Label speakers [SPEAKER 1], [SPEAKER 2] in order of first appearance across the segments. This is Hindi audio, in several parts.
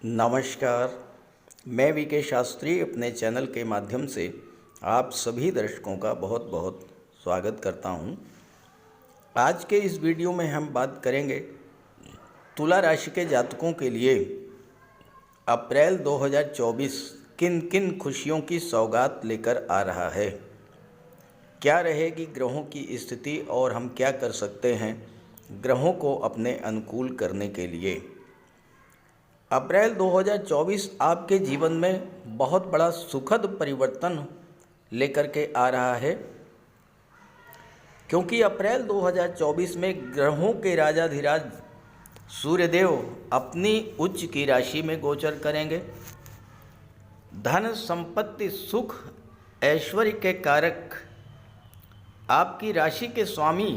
[SPEAKER 1] नमस्कार। मैं वीके शास्त्री अपने चैनल के माध्यम से आप सभी दर्शकों का बहुत बहुत स्वागत करता हूं। आज के इस वीडियो में हम बात करेंगे तुला राशि के जातकों के लिए अप्रैल 2024 किन किन खुशियों की सौगात लेकर आ रहा है, क्या रहेगी ग्रहों की स्थिति और हम क्या कर सकते हैं ग्रहों को अपने अनुकूल करने के लिए। अप्रैल 2024 आपके जीवन में बहुत बड़ा सुखद परिवर्तन लेकर के आ रहा है, क्योंकि अप्रैल 2024 में ग्रहों के राजाधिराज सूर्यदेव अपनी उच्च की राशि में गोचर करेंगे। धन संपत्ति सुख ऐश्वर्य के कारक आपकी राशि के स्वामी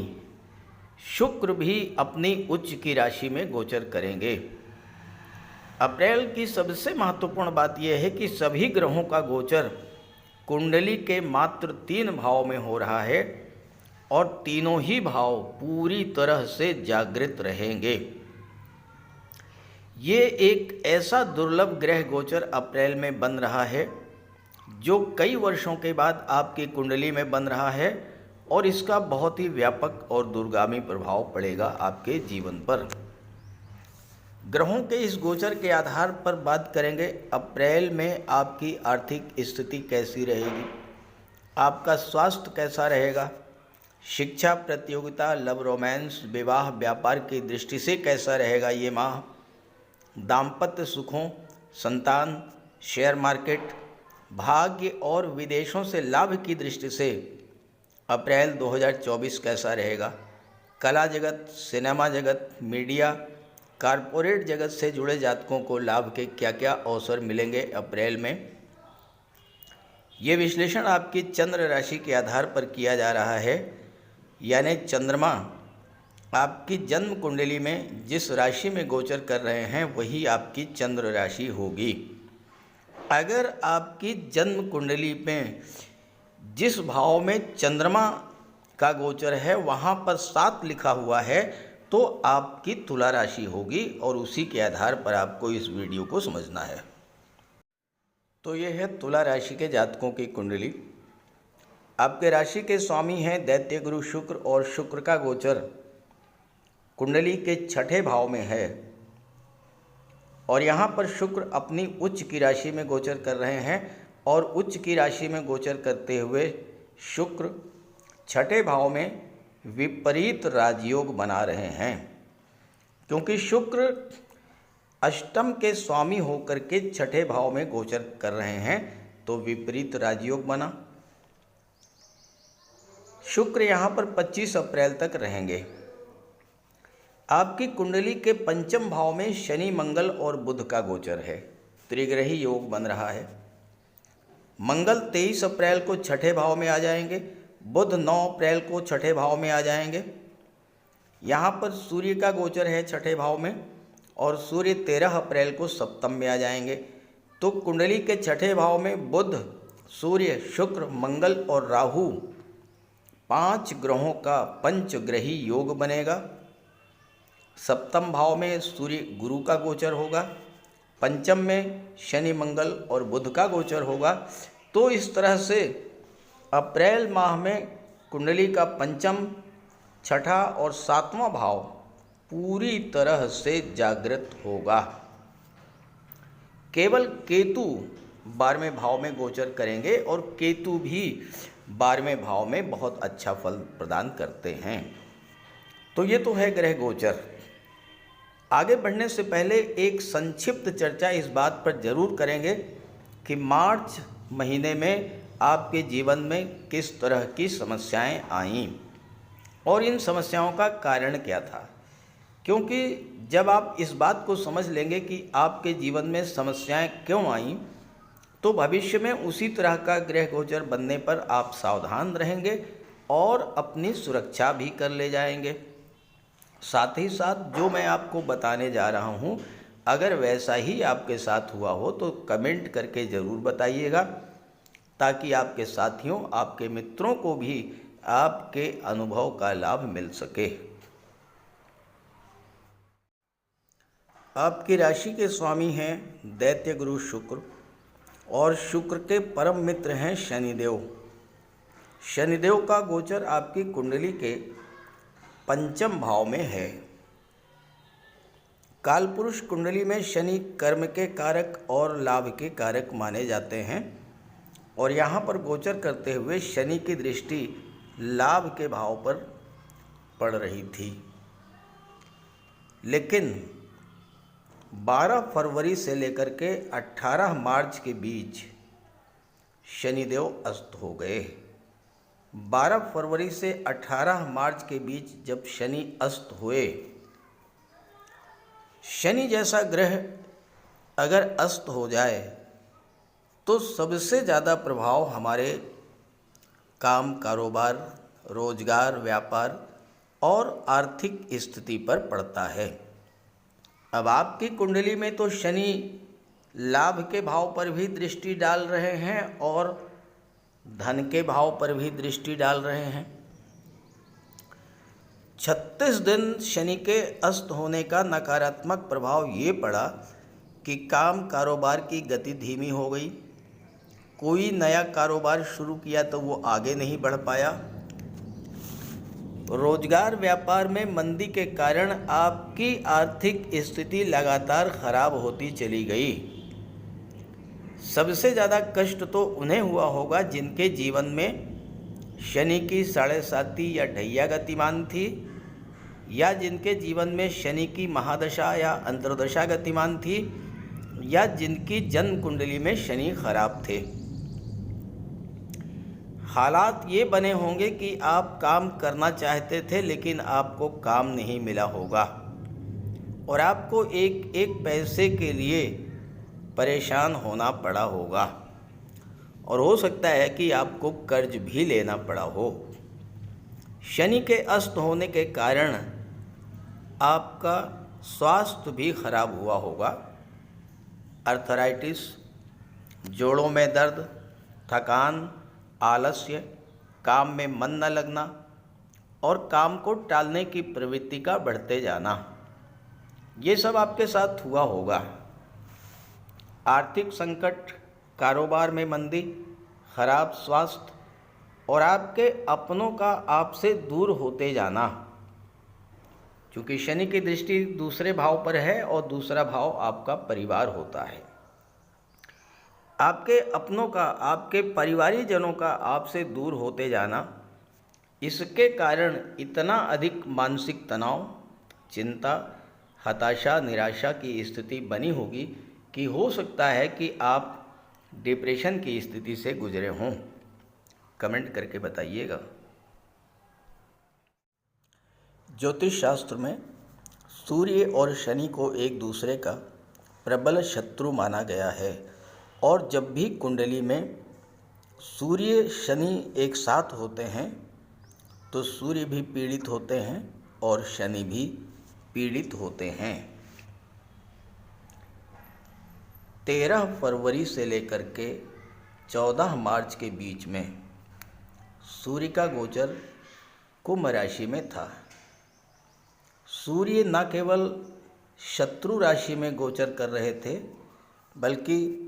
[SPEAKER 1] शुक्र भी अपनी उच्च की राशि में गोचर करेंगे। अप्रैल की सबसे महत्वपूर्ण बात यह है कि सभी ग्रहों का गोचर कुंडली के मात्र 3 भाव में हो रहा है और तीनों ही भाव पूरी तरह से जागृत रहेंगे। ये एक ऐसा दुर्लभ ग्रह गोचर अप्रैल में बन रहा है जो कई वर्षों के बाद आपकी कुंडली में बन रहा है और इसका बहुत ही व्यापक और दूरगामी प्रभाव पड़ेगा आपके जीवन पर। ग्रहों के इस गोचर के आधार पर बात करेंगे अप्रैल में आपकी आर्थिक स्थिति कैसी रहेगी, आपका स्वास्थ्य कैसा रहेगा, शिक्षा प्रतियोगिता लव रोमांस विवाह व्यापार की दृष्टि से कैसा रहेगा ये माह, दाम्पत्य सुखों संतान शेयर मार्केट भाग्य और विदेशों से लाभ की दृष्टि से अप्रैल 2024 कैसा रहेगा, कला जगत सिनेमा जगत मीडिया कारपोरेट जगत से जुड़े जातकों को लाभ के क्या क्या अवसर मिलेंगे अप्रैल में। ये विश्लेषण आपकी चंद्र राशि के आधार पर किया जा रहा है, यानी चंद्रमा आपकी जन्म कुंडली में जिस राशि में गोचर कर रहे हैं वही आपकी चंद्र राशि होगी। अगर आपकी जन्म कुंडली में जिस भाव में चंद्रमा का गोचर है वहाँ पर 7 लिखा हुआ है तो आपकी तुला राशि होगी और उसी के आधार पर आपको इस वीडियो को समझना है। तो यह है तुला राशि के जातकों की कुंडली। आपके राशि के स्वामी हैं दैत्य गुरु शुक्र और शुक्र का गोचर कुंडली के 6ठे भाव में है और यहाँ पर शुक्र अपनी उच्च की राशि में गोचर कर रहे हैं और उच्च की राशि में गोचर करते हुए शुक्र 6ठे भाव में विपरीत राजयोग बना रहे हैं, क्योंकि शुक्र अष्टम के स्वामी होकर के 6ठे भाव में गोचर कर रहे हैं तो विपरीत राजयोग बना। शुक्र यहाँ पर 25 अप्रैल तक रहेंगे। आपकी कुंडली के 5म भाव में शनि मंगल और बुध का गोचर है, त्रिग्रही योग बन रहा है। मंगल 23 अप्रैल को 6ठे भाव में आ जाएंगे, बुध 9 अप्रैल को 6ठे भाव में आ जाएंगे। यहाँ पर सूर्य का गोचर है 6ठे भाव में और सूर्य 13 अप्रैल को सप्तम में आ जाएंगे। तो कुंडली के 6ठे भाव में बुध सूर्य शुक्र मंगल और राहु 5 ग्रहों का पंचग्रही योग बनेगा। सप्तम भाव में सूर्य गुरु का गोचर होगा, पंचम में शनि मंगल और बुध का गोचर होगा। तो इस तरह से अप्रैल माह में कुंडली का 5म 6ठा और 7वां भाव पूरी तरह से जागृत होगा। केवल केतु 12वें भाव में गोचर करेंगे और केतु भी 12वें भाव में बहुत अच्छा फल प्रदान करते हैं। तो ये तो है ग्रह गोचर। आगे बढ़ने से पहले एक संक्षिप्त चर्चा इस बात पर जरूर करेंगे कि मार्च महीने में आपके जीवन में किस तरह की समस्याएं आईं और इन समस्याओं का कारण क्या था, क्योंकि जब आप इस बात को समझ लेंगे कि आपके जीवन में समस्याएं क्यों आईं तो भविष्य में उसी तरह का ग्रह गोचर बनने पर आप सावधान रहेंगे और अपनी सुरक्षा भी कर ले जाएंगे। साथ ही साथ जो मैं आपको बताने जा रहा हूँ अगर वैसा ही आपके साथ हुआ हो तो कमेंट करके ज़रूर बताइएगा, ताकि आपके साथियों आपके मित्रों को भी आपके अनुभव का लाभ मिल सके। आपकी राशि के स्वामी हैं दैत्य गुरु शुक्र और शुक्र के परम मित्र हैं शनिदेव। शनिदेव का गोचर आपकी कुंडली के पंचम भाव में है। कालपुरुष कुंडली में शनि कर्म के कारक और लाभ के कारक माने जाते हैं और यहाँ पर गोचर करते हुए शनि की दृष्टि लाभ के भाव पर पड़ रही थी, लेकिन 12 फरवरी से लेकर के 18 मार्च के बीच शनिदेव अस्त हो गए। 12 फरवरी से 18 मार्च के बीच जब शनि अस्त हुए, शनि जैसा ग्रह अगर अस्त हो जाए तो सबसे ज़्यादा प्रभाव हमारे काम, कारोबार, रोजगार, व्यापार और आर्थिक स्थिति पर पड़ता है। अब आपकी कुंडली में तो शनि लाभ के भाव पर भी दृष्टि डाल रहे हैं और धन के भाव पर भी दृष्टि डाल रहे हैं। 36 दिन शनि के अस्त होने का नकारात्मक प्रभाव ये पड़ा कि काम कारोबार की गति धीमी हो गई। कोई नया कारोबार शुरू किया तो वो आगे नहीं बढ़ पाया। रोजगार व्यापार में मंदी के कारण आपकी आर्थिक स्थिति लगातार खराब होती चली गई। सबसे ज़्यादा कष्ट तो उन्हें हुआ होगा जिनके जीवन में शनि की 7.5 या ढैया गतिमान थी, या जिनके जीवन में शनि की महादशा या अंतर्दशा गतिमान थी, या जिनकी जन्म कुंडली में शनि खराब थे। हालात ये बने होंगे कि आप काम करना चाहते थे लेकिन आपको काम नहीं मिला होगा और आपको एक एक पैसे के लिए परेशान होना पड़ा होगा और हो सकता है कि आपको कर्ज भी लेना पड़ा हो। शनि के अस्त होने के कारण आपका स्वास्थ्य भी खराब हुआ होगा। अर्थराइटिस, जोड़ों में दर्द, थकान, आलस्य, काम में मन न लगना और काम को टालने की प्रवृत्ति का बढ़ते जाना, ये सब आपके साथ हुआ होगा। आर्थिक संकट, कारोबार में मंदी, खराब स्वास्थ्य और आपके अपनों का आपसे दूर होते जाना, क्योंकि शनि की दृष्टि दूसरे भाव पर है और दूसरा भाव आपका परिवार होता है। आपके अपनों का, आपके परिवारीजनों का आपसे दूर होते जाना, इसके कारण इतना अधिक मानसिक तनाव, चिंता, हताशा, निराशा की स्थिति बनी होगी कि हो सकता है कि आप डिप्रेशन की स्थिति से गुजरे हों। कमेंट करके बताइएगा। ज्योतिष शास्त्र में सूर्य और शनि को एक दूसरे का प्रबल शत्रु माना गया है और जब भी कुंडली में सूर्य शनि एक साथ होते हैं तो सूर्य भी पीड़ित होते हैं और शनि भी पीड़ित होते हैं। 13 फरवरी से लेकर के 14 मार्च के बीच में सूर्य का गोचर कुंभ राशि में था। सूर्य न केवल शत्रु राशि में गोचर कर रहे थे बल्कि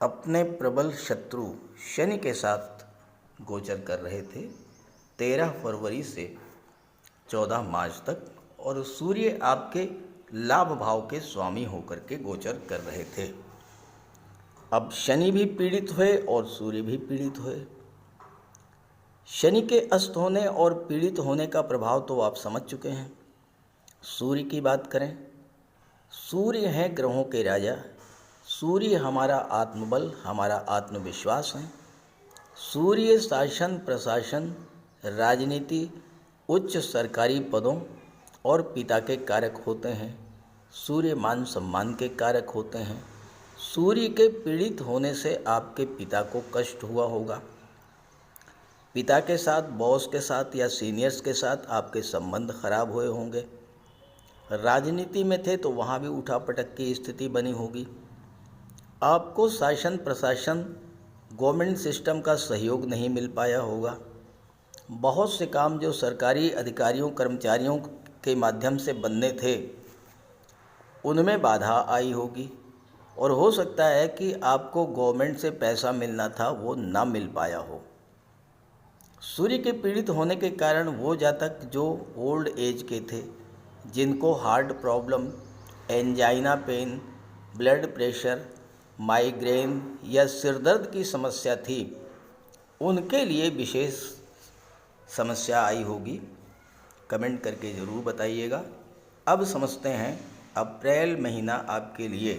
[SPEAKER 1] अपने प्रबल शत्रु शनि के साथ गोचर कर रहे थे 13 फरवरी से 14 मार्च तक, और सूर्य आपके लाभ भाव के स्वामी होकर के गोचर कर रहे थे। अब शनि भी पीड़ित हुए और सूर्य भी पीड़ित हुए। शनि के अस्त होने और पीड़ित होने का प्रभाव तो आप समझ चुके हैं। सूर्य की बात करें, सूर्य हैं ग्रहों के राजा। सूर्य हमारा आत्मबल, हमारा आत्मविश्वास है। सूर्य शासन, प्रशासन, राजनीति, उच्च सरकारी पदों और पिता के कारक होते हैं। सूर्य मान सम्मान के कारक होते हैं। सूर्य के पीड़ित होने से आपके पिता को कष्ट हुआ होगा। पिता के साथ, बॉस के साथ या सीनियर्स के साथ आपके संबंध खराब हुए होंगे। राजनीति में थे तो वहाँ भी उठापटक की स्थिति बनी होगी। आपको शासन, प्रशासन, गवर्नमेंट सिस्टम का सहयोग नहीं मिल पाया होगा। बहुत से काम जो सरकारी अधिकारियों, कर्मचारियों के माध्यम से बनने थे, उनमें बाधा आई होगी और हो सकता है कि आपको गवर्नमेंट से पैसा मिलना था वो ना मिल पाया हो। सूर्य के पीड़ित होने के कारण वो जातक जो ओल्ड एज के थे, जिनको heart problem, angina pain, blood pressure, migraine या सिरदर्द की समस्या थी, उनके लिए विशेष समस्या आई होगी। कमेंट करके ज़रूर बताइएगा। अब समझते हैं अप्रैल महीना आपके लिए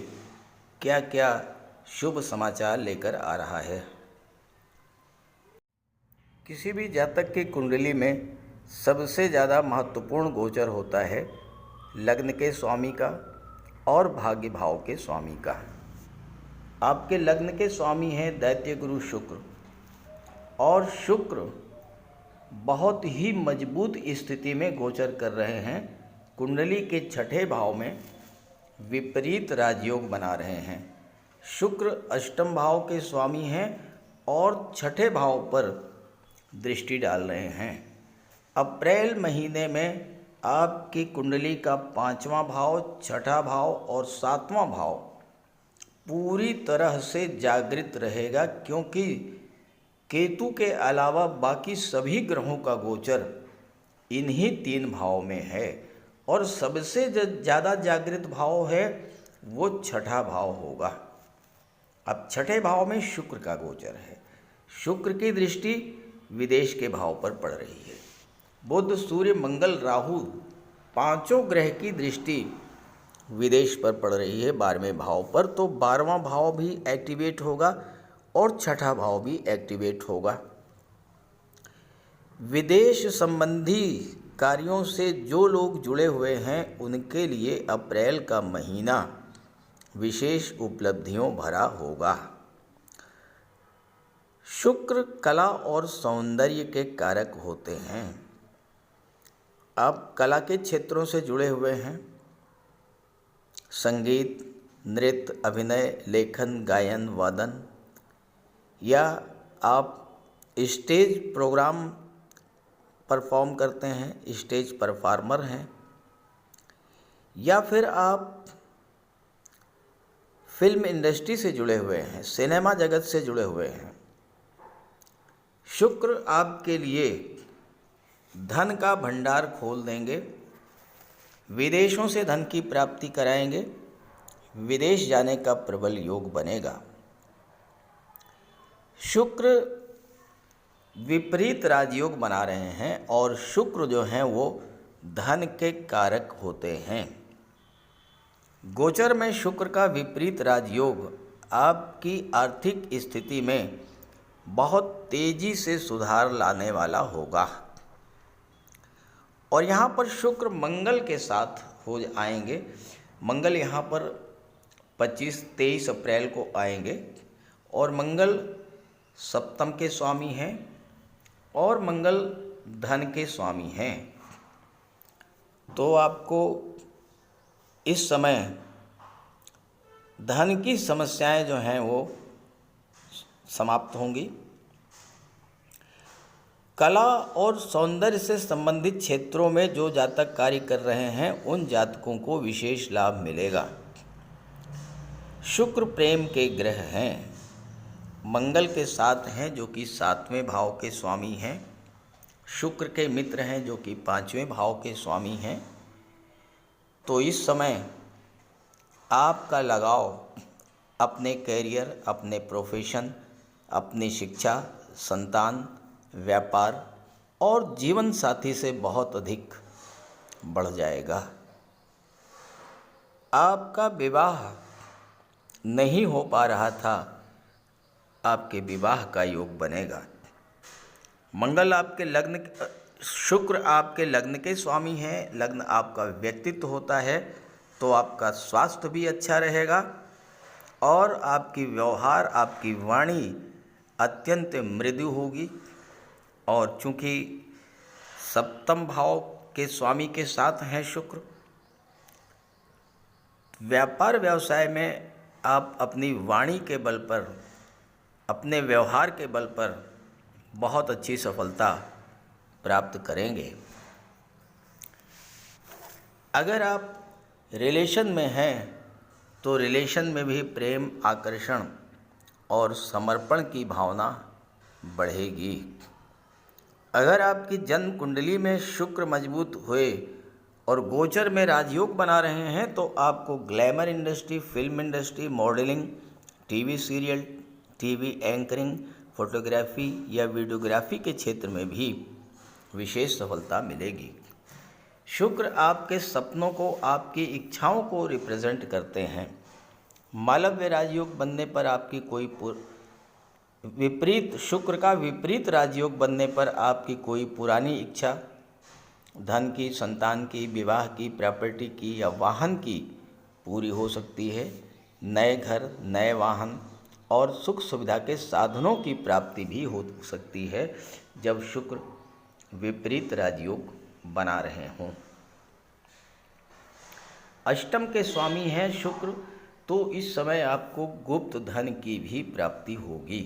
[SPEAKER 1] क्या क्या शुभ समाचार लेकर आ रहा है। किसी भी जातक की कुंडली में सबसे ज़्यादा महत्वपूर्ण गोचर होता है लग्न के स्वामी का और भाग्य भाव के स्वामी का। आपके लग्न के स्वामी हैं दैत्य गुरु शुक्र, और शुक्र बहुत ही मजबूत स्थिति में गोचर कर रहे हैं। कुंडली के छठे भाव में विपरीत राजयोग बना रहे हैं। शुक्र अष्टम भाव के स्वामी हैं और छठे भाव पर दृष्टि डाल रहे हैं। अप्रैल महीने में आपकी कुंडली का 5वां भाव, छठा भाव और 7वां भाव पूरी तरह से जागृत रहेगा, क्योंकि केतु के अलावा बाकी सभी ग्रहों का गोचर इन्हीं 3 भाव में है और सबसे ज़्यादा जागृत भाव है वो छठा भाव होगा। अब छठे भाव में शुक्र का गोचर है। शुक्र की दृष्टि विदेश के भाव पर पड़ रही है। बुध, सूर्य, मंगल, राहु 5 ग्रह की दृष्टि विदेश पर पड़ रही है 12वें भाव पर, तो 12वां भाव भी एक्टिवेट होगा और छठा भाव भी एक्टिवेट होगा। विदेश संबंधी कार्यों से जो लोग जुड़े हुए हैं उनके लिए अप्रैल का महीना विशेष उपलब्धियों भरा होगा। शुक्र कला और सौंदर्य के कारक होते हैं। आप कला के क्षेत्रों से जुड़े हुए हैं, संगीत, नृत्य, अभिनय, लेखन, गायन, वादन, या आप स्टेज प्रोग्राम परफॉर्म करते हैं, स्टेज परफॉर्मर हैं, या फिर आप फिल्म इंडस्ट्री से जुड़े हुए हैं, सिनेमा जगत से जुड़े हुए हैं। शुक्र आपके लिए धन का भंडार खोल देंगे, विदेशों से धन की प्राप्ति कराएंगे, विदेश जाने का प्रबल योग बनेगा। शुक्र विपरीत राजयोग बना रहे हैं और शुक्र जो हैं वो धन के कारक होते हैं। गोचर में शुक्र का विपरीत राजयोग आपकी आर्थिक स्थिति में बहुत तेजी से सुधार लाने वाला होगा। और यहाँ पर शुक्र मंगल के साथ हो आएंगे। मंगल यहाँ पर 25-23 अप्रैल को आएंगे और मंगल सप्तम के स्वामी हैं और मंगल धन के स्वामी हैं। तो आपको इस समय धन की समस्याएं जो हैं वो समाप्त होंगी। कला और सौंदर्य से संबंधित क्षेत्रों में जो जातक कार्य कर रहे हैं उन जातकों को विशेष लाभ मिलेगा। शुक्र प्रेम के ग्रह हैं, मंगल के साथ हैं जो कि 7वें भाव के स्वामी हैं, शुक्र के मित्र हैं जो कि 5वें भाव के स्वामी हैं। तो इस समय आपका लगाव अपने कैरियर, अपने प्रोफेशन, अपनी शिक्षा, संतान, व्यापार और जीवन साथी से बहुत अधिक बढ़ जाएगा। आपका विवाह नहीं हो पा रहा था, आपके विवाह का योग बनेगा। मंगल आपके लग्न, शुक्र आपके लग्न के स्वामी हैं, लग्न आपका व्यक्तित्व होता है, तो आपका स्वास्थ्य भी अच्छा रहेगा और आपकी व्यवहार, आपकी वाणी अत्यंत मृदु होगी। और चूँकि सप्तम भाव के स्वामी के साथ हैं शुक्र, व्यापार व्यवसाय में आप अपनी वाणी के बल पर, अपने व्यवहार के बल पर बहुत अच्छी सफलता प्राप्त करेंगे। अगर आप रिलेशन में हैं तो रिलेशन में भी प्रेम, आकर्षण और समर्पण की भावना बढ़ेगी। अगर आपकी जन्म कुंडली में शुक्र मजबूत हुए और गोचर में राजयोग बना रहे हैं तो आपको glamour industry, film industry, modelling, TV serial, TV anchoring, photography या वीडियोग्राफी के क्षेत्र में भी विशेष सफलता मिलेगी। शुक्र आपके सपनों को, आपकी इच्छाओं को रिप्रेजेंट करते हैं। मालव्य राजयोग बनने पर आपकी शुक्र का विपरीत राजयोग बनने पर आपकी कोई पुरानी इच्छा धन की, संतान की, विवाह की, प्रॉपर्टी की या वाहन की पूरी हो सकती है। नए घर, नए वाहन और सुख सुविधा के साधनों की प्राप्ति भी हो सकती है जब शुक्र विपरीत राजयोग बना रहे हों। अष्टम के स्वामी हैं शुक्र, तो इस समय आपको गुप्त धन की भी प्राप्ति होगी।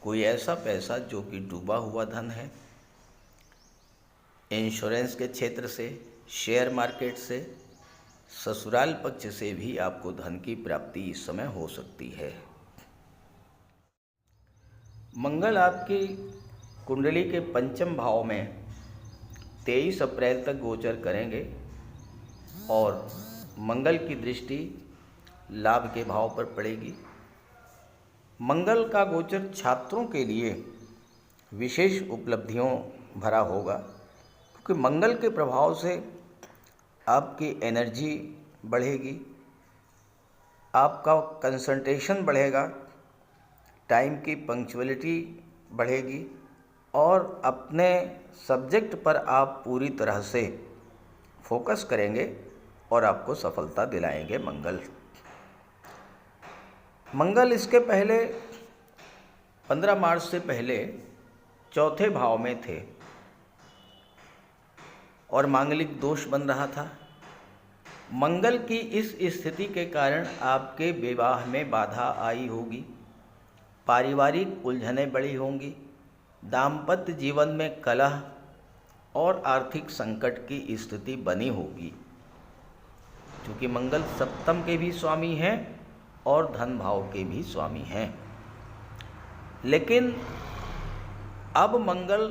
[SPEAKER 1] कोई ऐसा पैसा जो कि डूबा हुआ धन है, इंश्योरेंस के क्षेत्र से, शेयर मार्केट से, ससुराल पक्ष से भी आपको धन की प्राप्ति इस समय हो सकती है। मंगल आपकी कुंडली के पंचम भाव में 23 अप्रैल तक गोचर करेंगे और मंगल की दृष्टि लाभ के भाव पर पड़ेगी। मंगल का गोचर छात्रों के लिए विशेष उपलब्धियों भरा होगा, क्योंकि मंगल के प्रभाव से आपकी एनर्जी बढ़ेगी, आपका कंसंट्रेशन बढ़ेगा, टाइम की पंक्चुअलिटी बढ़ेगी और अपने सब्जेक्ट पर आप पूरी तरह से फोकस करेंगे और आपको सफलता दिलाएंगे मंगल इसके पहले 15 मार्च से पहले चौथे भाव में थे और मांगलिक दोष बन रहा था। मंगल की इस स्थिति के कारण आपके विवाह में बाधा आई होगी, पारिवारिक उलझनें बढ़ी होंगी, दाम्पत्य जीवन में कलह और आर्थिक संकट की स्थिति बनी होगी, क्योंकि मंगल सप्तम के भी स्वामी हैं और धन भाव के भी स्वामी हैं। लेकिन अब मंगल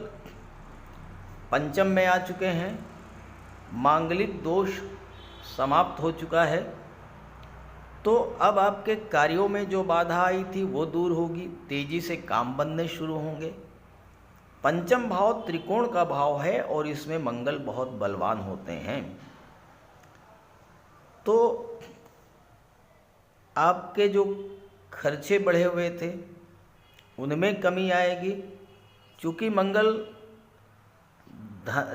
[SPEAKER 1] पंचम में आ चुके हैं, मांगलिक दोष समाप्त हो चुका है, तो अब आपके कार्यों में जो बाधा आई थी वो दूर होगी, तेजी से काम बनने शुरू होंगे। पंचम भाव त्रिकोण का भाव है और इसमें मंगल बहुत बलवान होते हैं, तो आपके जो खर्चे बढ़े हुए थे उनमें कमी आएगी। चूँकि मंगल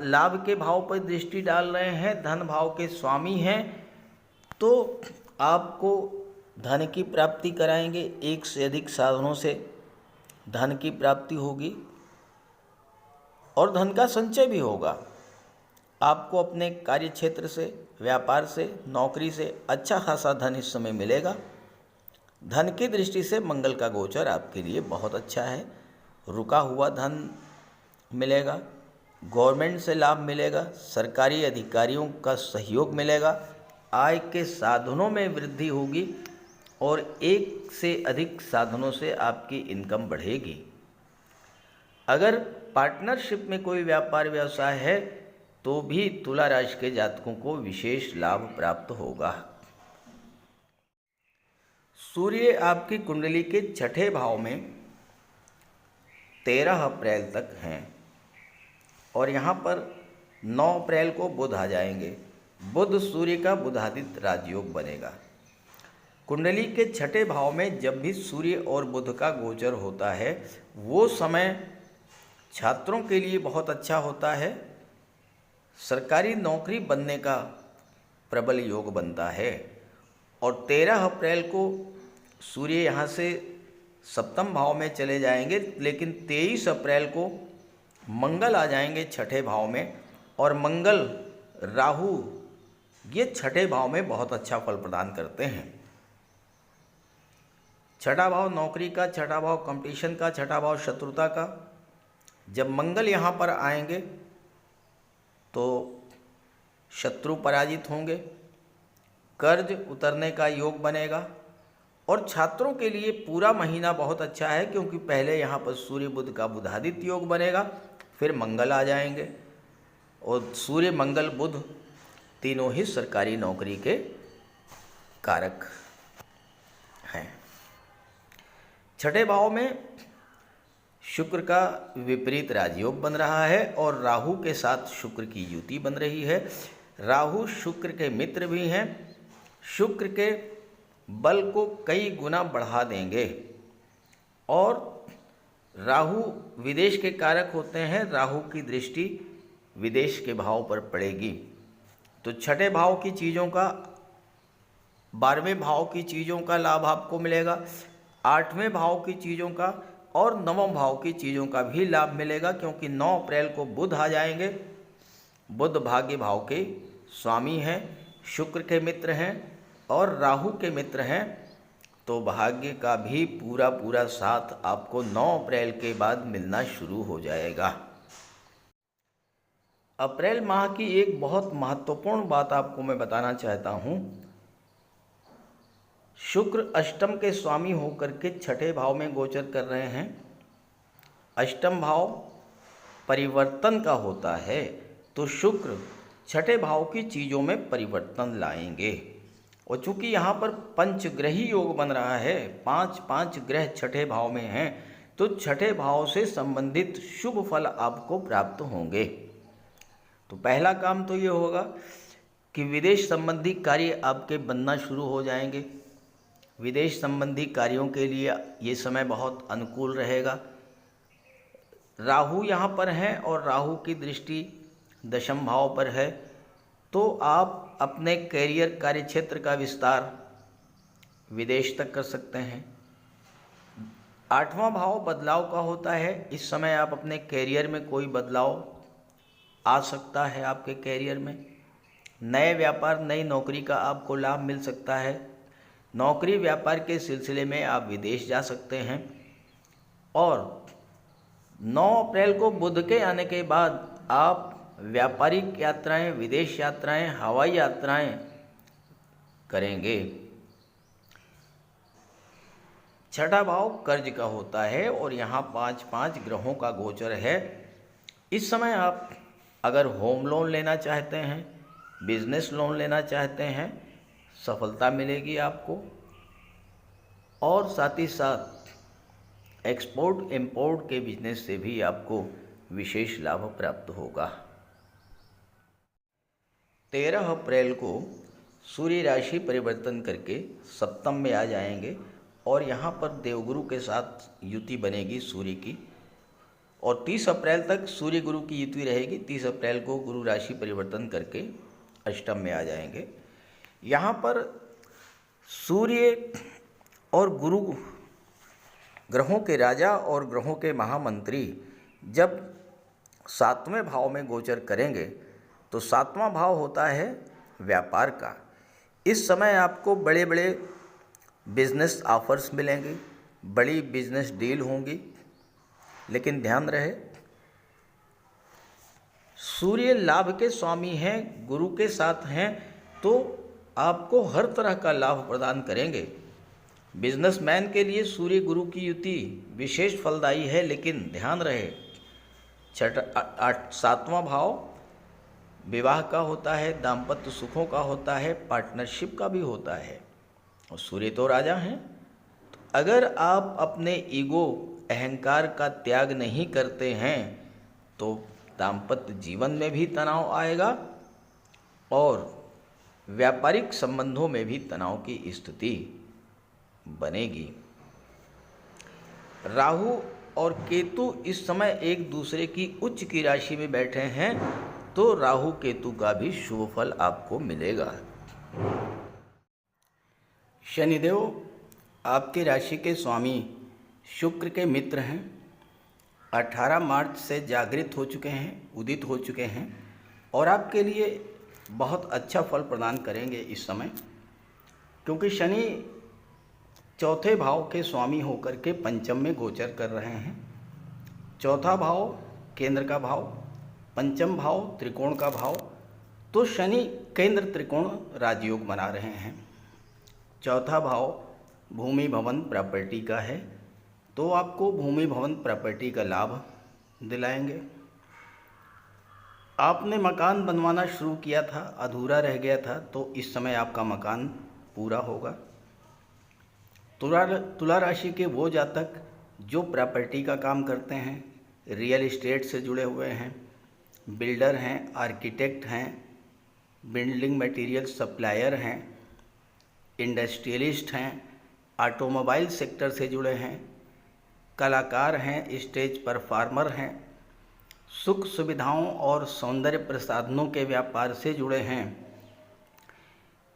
[SPEAKER 1] लाभ के भाव पर दृष्टि डाल रहे हैं, धन भाव के स्वामी हैं, तो आपको धन की प्राप्ति कराएंगे। एक से अधिक साधनों से धन की प्राप्ति होगी और धन का संचय भी होगा। आपको अपने कार्य क्षेत्र से, व्यापार से, नौकरी से अच्छा खासा धन इस समय मिलेगा। धन की दृष्टि से मंगल का गोचर आपके लिए बहुत अच्छा है। रुका हुआ धन मिलेगा, गवर्नमेंट से लाभ मिलेगा, सरकारी अधिकारियों का सहयोग मिलेगा, आय के साधनों में वृद्धि होगी और एक से अधिक साधनों से आपकी इनकम बढ़ेगी। अगर पार्टनरशिप में कोई व्यापार व्यवसाय है तो भी तुला राशि के जातकों को विशेष लाभ प्राप्त होगा। सूर्य आपकी कुंडली के छठे भाव में 13 अप्रैल तक हैं और यहाँ पर 9 अप्रैल को बुध आ जाएंगे। बुध सूर्य का बुधादित्य राजयोग बनेगा। कुंडली के छठे भाव में जब भी सूर्य और बुध का गोचर होता है वो समय छात्रों के लिए बहुत अच्छा होता है। सरकारी नौकरी बनने का प्रबल योग बनता है और 13 अप्रैल को सूर्य यहाँ से सप्तम भाव में चले जाएंगे, लेकिन 23 अप्रैल को मंगल आ जाएंगे छठे भाव में और मंगल, राहु ये छठे भाव में बहुत अच्छा फल प्रदान करते हैं। छठा भाव नौकरी का, छठा भाव कंपटीशन का, छठा भाव शत्रुता का। जब मंगल यहाँ पर आएंगे तो शत्रु पराजित होंगे, कर्ज उतरने का योग बनेगा। और छात्रों के लिए पूरा महीना बहुत अच्छा है, क्योंकि पहले यहाँ पर सूर्य बुध का बुधादित्य योग बनेगा, फिर मंगल आ जाएंगे, और सूर्य मंगल बुध तीनों ही सरकारी नौकरी के कारक हैं। छठे भाव में शुक्र का विपरीत राजयोग बन रहा है और राहु के साथ शुक्र की युति बन रही है। राहु शुक्र के मित्र भी हैं, शुक्र के बल को कई गुना बढ़ा देंगे। और राहु विदेश के कारक होते हैं, राहु की दृष्टि विदेश के भाव पर पड़ेगी। तो छठे भाव की चीज़ों का, 12वें भाव की चीज़ों का लाभ आपको मिलेगा, 8वें भाव की चीज़ों का और 9वें भाव की चीज़ों का भी लाभ मिलेगा, क्योंकि 9 अप्रैल को बुध आ जाएंगे। बुध भाग्य भाव के स्वामी हैं, शुक्र के मित्र हैं और राहु के मित्र हैं। तो भाग्य का भी पूरा पूरा साथ आपको 9 अप्रैल के बाद मिलना शुरू हो जाएगा। अप्रैल माह की एक बहुत महत्वपूर्ण बात आपको मैं बताना चाहता हूँ। शुक्र अष्टम के स्वामी होकर के छठे भाव में गोचर कर रहे हैं। अष्टम भाव परिवर्तन का होता है, तो शुक्र छठे भाव की चीज़ों में परिवर्तन लाएंगे। और चूंकि यहाँ पर पंचग्रही योग बन रहा है, 5 ग्रह छठे भाव में हैं, तो छठे भाव से संबंधित शुभ फल आपको प्राप्त होंगे। तो पहला काम तो ये होगा कि विदेश संबंधी कार्य आपके बनना शुरू हो जाएंगे। विदेश संबंधी कार्यों के लिए ये समय बहुत अनुकूल रहेगा। राहु यहाँ पर हैं और राहु की दृष्टि दशम भाव पर है, तो आप अपने कैरियर कार्य क्षेत्र का विस्तार विदेश तक कर सकते हैं। 8वां भाव बदलाव का होता है, इस समय आप अपने कैरियर में कोई बदलाव आ सकता है। आपके कैरियर में नए व्यापार, नई नौकरी का आपको लाभ मिल सकता है। नौकरी व्यापार के सिलसिले में आप विदेश जा सकते हैं। और 9 अप्रैल को बुध के आने के बाद आप व्यापारिक यात्राएं, विदेश यात्राएं, हवाई यात्राएं करेंगे। छठा भाव कर्ज का होता है और यहाँ 5 ग्रहों का गोचर है। इस समय आप अगर होम लोन लेना चाहते हैं, बिजनेस लोन लेना चाहते हैं, सफलता मिलेगी आपको। और साथ ही साथ एक्सपोर्ट इंपोर्ट के बिजनेस से भी आपको विशेष लाभ प्राप्त होगा। 13 अप्रैल को सूर्य राशि परिवर्तन करके सप्तम में आ जाएंगे और यहाँ पर देवगुरु के साथ युति बनेगी सूर्य की। और 30 अप्रैल तक सूर्य गुरु की युति रहेगी। 30 अप्रैल को गुरु राशि परिवर्तन करके अष्टम में आ जाएंगे। यहाँ पर सूर्य और गुरु ग्रहों के राजा और ग्रहों के महामंत्री जब 7वें भाव में गोचर करेंगे, तो 7वां भाव होता है व्यापार का। इस समय आपको बड़े बड़े बिजनेस ऑफर्स मिलेंगे, बड़ी बिजनेस डील होंगी। लेकिन ध्यान रहे, सूर्य लाभ के स्वामी हैं, गुरु के साथ हैं, तो आपको हर तरह का लाभ प्रदान करेंगे। बिजनेसमैन के लिए सूर्य गुरु की युति विशेष फलदायी है। लेकिन ध्यान रहे, 7वां भाव विवाह का होता है, दाम्पत्य सुखों का होता है, पार्टनरशिप का भी होता है। और सूर्य तो राजा हैं। तो अगर आप अपने ईगो, अहंकार का त्याग नहीं करते हैं, तो दाम्पत्य जीवन में भी तनाव आएगा और व्यापारिक संबंधों में भी तनाव की स्थिति बनेगी। राहु और केतु इस समय एक दूसरे की उच्च की राशि में बैठे हैं, तो राहु केतु का भी शुभ फल आपको मिलेगा। शनिदेव आपकी राशि के स्वामी शुक्र के मित्र हैं। 18 मार्च से जागृत हो चुके हैं, उदित हो चुके हैं और आपके लिए बहुत अच्छा फल प्रदान करेंगे इस समय, क्योंकि शनि चौथे भाव के स्वामी होकर के पंचम में गोचर कर रहे हैं। चौथा भाव केंद्र का भाव, पंचम भाव त्रिकोण का भाव। तो शनि केंद्र त्रिकोण राजयोग बना रहे हैं। चौथा भाव भूमि भवन प्रॉपर्टी का है, तो आपको भूमि भवन प्रॉपर्टी का लाभ दिलाएंगे। आपने मकान बनवाना शुरू किया था, अधूरा रह गया था, तो इस समय आपका मकान पूरा होगा। तुला राशि के वो जातक जो प्रॉपर्टी का काम करते हैं, रियल एस्टेट से जुड़े हुए हैं, बिल्डर हैं, आर्किटेक्ट हैं, बिल्डिंग मटेरियल सप्लायर हैं, इंडस्ट्रियलिस्ट हैं, ऑटोमोबाइल सेक्टर से जुड़े हैं, कलाकार हैं, स्टेज परफॉर्मर हैं, सुख सुविधाओं और सौंदर्य प्रसाधनों के व्यापार से जुड़े हैं,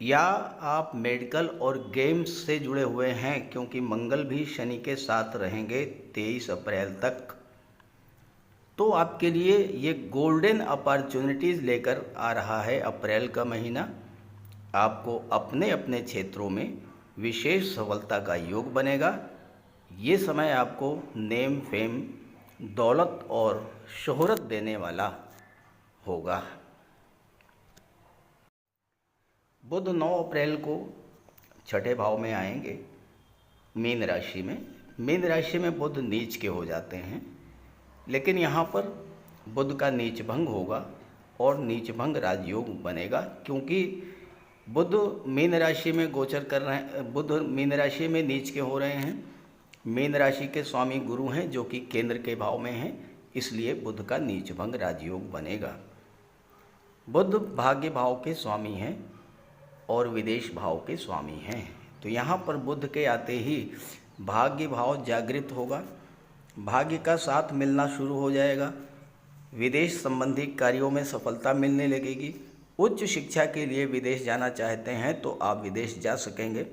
[SPEAKER 1] या आप मेडिकल और गेम्स से जुड़े हुए हैं, क्योंकि मंगल भी शनि के साथ रहेंगे 23 अप्रैल तक। तो आपके लिए ये गोल्डन अपॉर्चुनिटीज़ लेकर आ रहा है अप्रैल का महीना। आपको अपने अपने क्षेत्रों में विशेष सफलता का योग बनेगा। ये समय आपको नेम फेम, दौलत और शोहरत देने वाला होगा। बुध 9 अप्रैल को छठे भाव में आएंगे, मीन राशि में। मीन राशि में बुध नीच के हो जाते हैं, लेकिन यहाँ पर बुध का नीच भंग होगा और नीच भंग राजयोग बनेगा, क्योंकि बुध मीन राशि में गोचर कर रहे हैं। बुध मीन राशि में नीच के हो रहे हैं। मीन राशि के स्वामी गुरु हैं, जो कि केंद्र के भाव में हैं, इसलिए बुध का नीच भंग राजयोग बनेगा। बुध भाग्य भाव के स्वामी हैं और विदेश भाव के स्वामी हैं, तो यहाँ पर बुध के आते ही भाग्य भाव जागृत होगा, भाग्य का साथ मिलना शुरू हो जाएगा, विदेश संबंधी कार्यों में सफलता मिलने लगेगी। उच्च शिक्षा के लिए विदेश जाना चाहते हैं तो आप विदेश जा सकेंगे।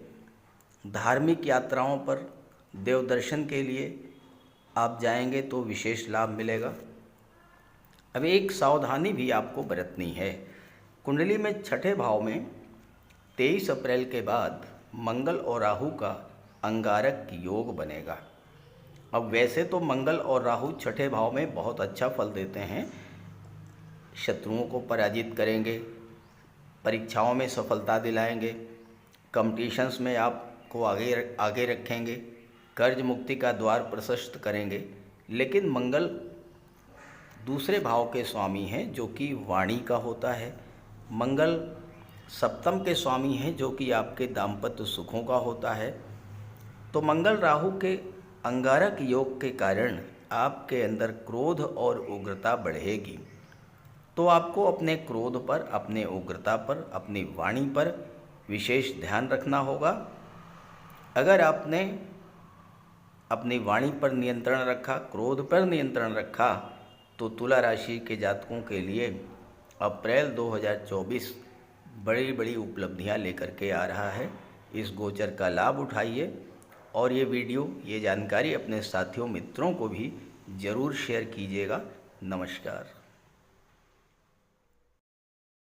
[SPEAKER 1] धार्मिक यात्राओं पर देव दर्शन के लिए आप जाएंगे तो विशेष लाभ मिलेगा। अब एक सावधानी भी आपको बरतनी है। कुंडली में छठे भाव में 23 अप्रैल के बाद मंगल और राहु का अंगारक योग बनेगा। अब वैसे तो मंगल और राहु छठे भाव में बहुत अच्छा फल देते हैं, शत्रुओं को पराजित करेंगे, परीक्षाओं में सफलता दिलाएंगे, कॉम्पिटिशन्स में आपको आगे रखेंगे, कर्ज मुक्ति का द्वार प्रशस्त करेंगे। लेकिन मंगल दूसरे भाव के स्वामी हैं, जो कि वाणी का होता है। मंगल सप्तम के स्वामी हैं, जो कि आपके दाम्पत्य सुखों का होता है। तो मंगल राहु के अंगारक योग के कारण आपके अंदर क्रोध और उग्रता बढ़ेगी। तो आपको अपने क्रोध पर, अपने उग्रता पर, अपनी वाणी पर विशेष ध्यान रखना होगा। अगर आपने अपनी वाणी पर नियंत्रण रखा, क्रोध पर नियंत्रण रखा, तो तुला राशि के जातकों के लिए अप्रैल 2024 बड़ी बड़ी उपलब्धियां लेकर के आ रहा है। इस गोचर का लाभ उठाइए और ये वीडियो, ये जानकारी अपने साथियों मित्रों को भी ज़रूर शेयर कीजिएगा। नमस्कार।